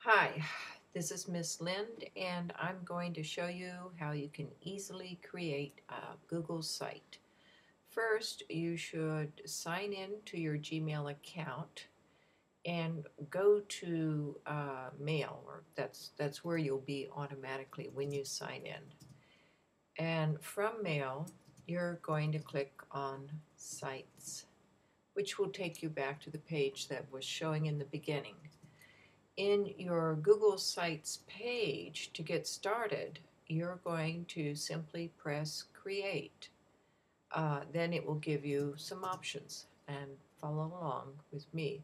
Hi, this is Miss Lind, and I'm going to show you how you can easily create a Google site. First, you should sign in to your Gmail account and go to Mail, or that's where you'll be automatically when you sign in. And from Mail, you're going to click on Sites, which will take you back to the page that was showing in the beginning. In your Google Sites page, to get started, you're going to simply press Create. Then it will give you some options, and follow along with me.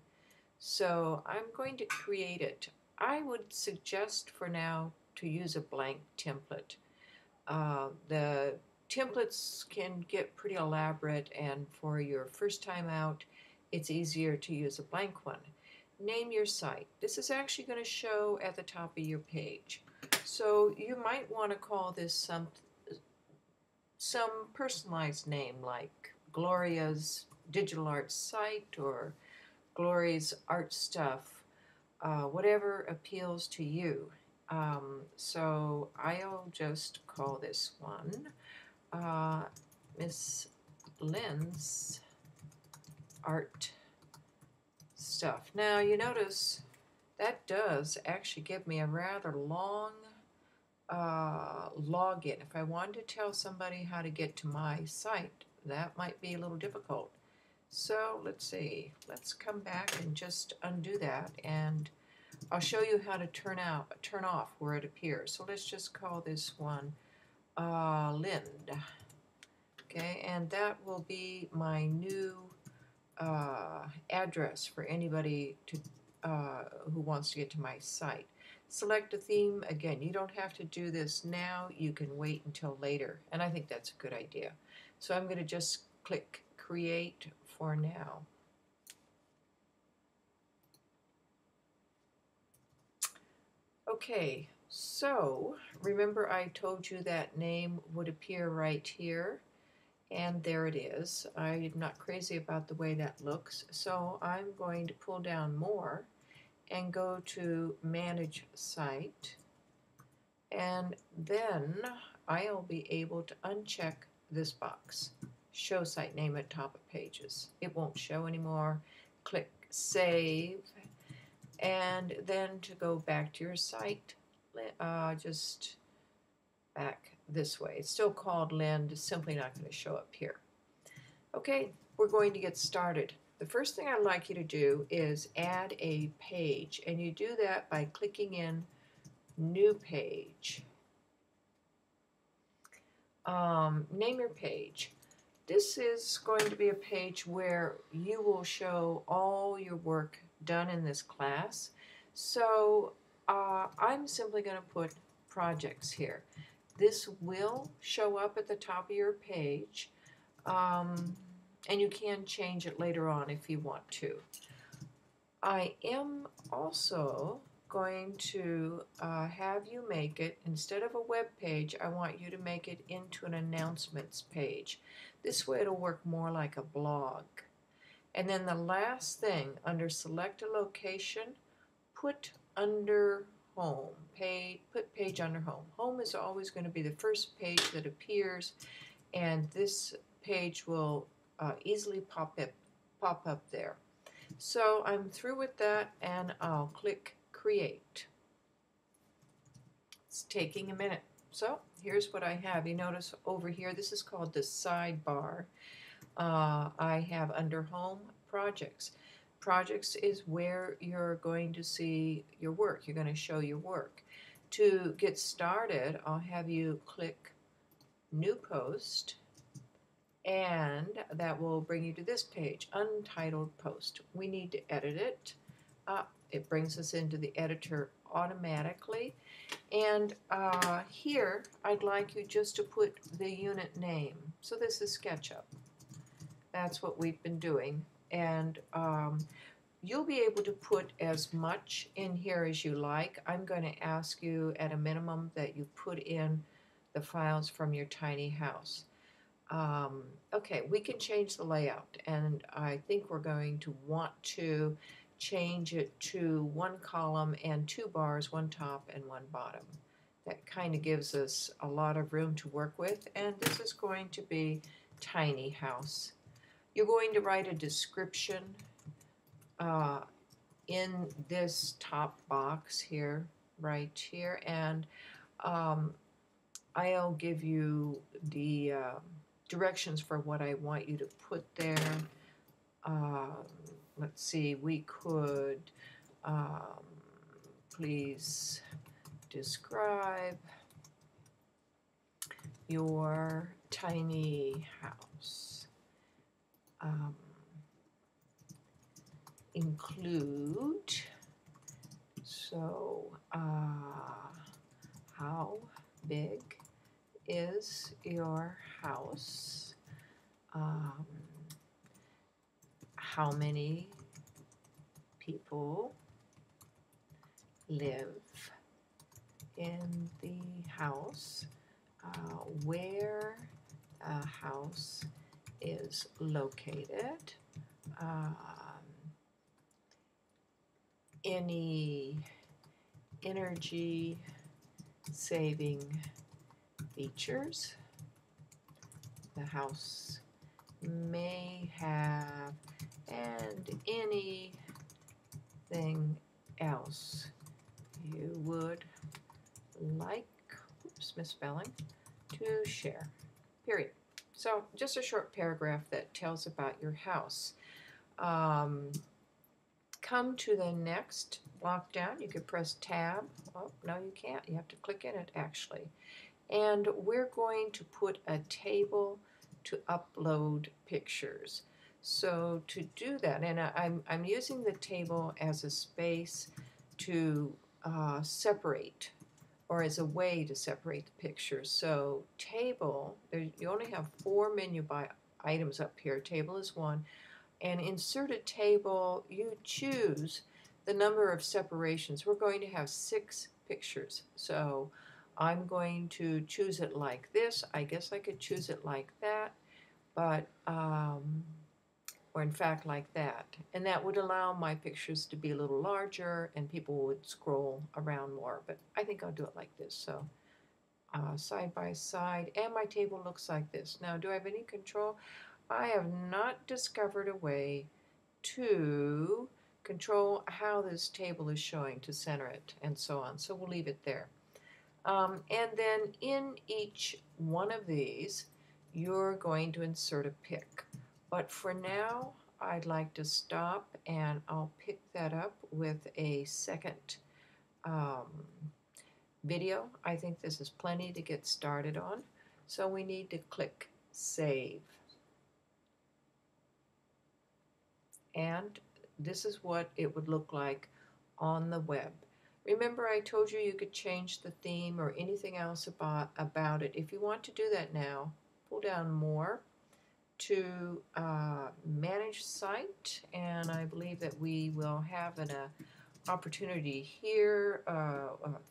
So I'm going to create it. I would suggest for now to use a blank template. The templates can get pretty elaborate, and for your first time out, it's easier to use a blank one. Name your site. This is actually going to show at the top of your page. So you might want to call this some personalized name like Gloria's Digital Art Site or Gloria's Art Stuff, whatever appeals to you. So I'll just call this one Miss Lynn's Art Stuff. Now you notice that does actually give me a rather long login. If I wanted to tell somebody how to get to my site, that might be a little difficult. So let's see. Let's come back and just undo that, and I'll show you how to turn off where it appears. So let's just call this one Lind. Okay, and that will be my new address for anybody who wants to get to my site. Select a theme. Again, you don't have to do this now. You can wait until later, and I think that's a good idea. So I'm going to just click Create for now. Okay, so remember I told you that name would appear right here, and there it is. I'm not crazy about the way that looks, so I'm going to pull down more and go to Manage Site, and then I'll be able to uncheck this box, Show Site Name at Top of Pages. It won't show anymore. Click Save, and then to go back to your site, just back this way. It's still called Lind, it's simply not going to show up here. Okay, we're going to get started. The first thing I'd like you to do is add a page, and you do that by clicking in New Page. Name your page. This is going to be a page where you will show all your work done in this class. So I'm simply going to put projects here. This will show up at the top of your page, and you can change it later on if you want to. I am also going to have you make it, instead of a web page, I want you to make it into an announcements page. This way it'll work more like a blog. And then the last thing, under select a location, put under home, put page under home. Home is always going to be the first page that appears, and this page will easily pop up there. So I'm through with that, and I'll click Create. It's taking a minute. So here's what I have. You notice over here, this is called the sidebar. I have under Home, Projects. Projects is where you're going to see your work. You're going to show your work. To get started, I'll have you click New Post, and that will bring you to this page, Untitled Post. We need to edit it. It brings us into the editor automatically. And here, I'd like you just to put the unit name. So this is SketchUp. That's what we've been doing. And you'll be able to put as much in here as you like. I'm going to ask you at a minimum that you put in the files from your tiny house. Okay, we can change the layout, and I think we're going to want to change it to one column and two bars, one top and one bottom. That kind of gives us a lot of room to work with, and this is going to be tiny house. You're going to write a description in this top box here, right here, and I'll give you the directions for what I want you to put there. Let's see, we could please describe your tiny house. Include, so how big is your house? How many people live in the house? Where the house is located? Any energy saving features the house may have, and anything else you would like, oops, misspelling, to share, period. So just a short paragraph that tells about your house. Come to the next block down. You could press tab. Oh, no, you can't. You have to click in it, actually. And we're going to put a table to upload pictures. So to do that, and I'm using the table as a space to separate, or as a way to separate the pictures. So table, you only have 4 menu items up here. Table is one. And insert a table, you choose the number of separations. We're going to have 6 pictures. So I'm going to choose it like this. I guess I could choose it like that, but, or in fact like that. And that would allow my pictures to be a little larger and people would scroll around more. But I think I'll do it like this. So side by side, and my table looks like this. Now, do I have any control? I have not discovered a way to control how this table is showing, to center it, and so on. So we'll leave it there. And then in each one of these, you're going to insert a pic. But for now, I'd like to stop, and I'll pick that up with a second video. I think this is plenty to get started on. So we need to click Save. And this is what it would look like on the web. Remember, I told you you could change the theme or anything else about it. If you want to do that now, pull down More to Manage Site, and I believe that we will have an opportunity here,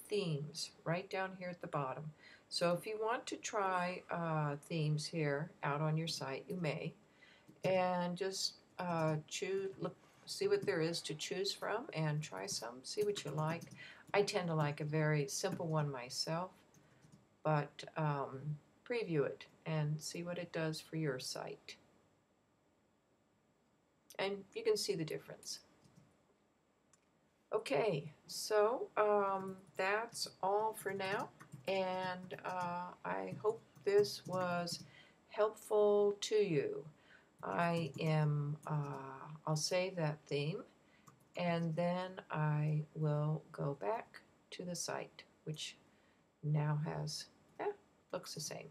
themes, right down here at the bottom. So if you want to try themes here out on your site, you may, and just see what there is to choose from and try some, see what you like. I tend to like a very simple one myself, but preview it and see what it does for your site. And you can see the difference. Okay, so that's all for now, and I hope this was helpful to you. I'll save that theme, and then I will go back to the site, which now has, looks the same.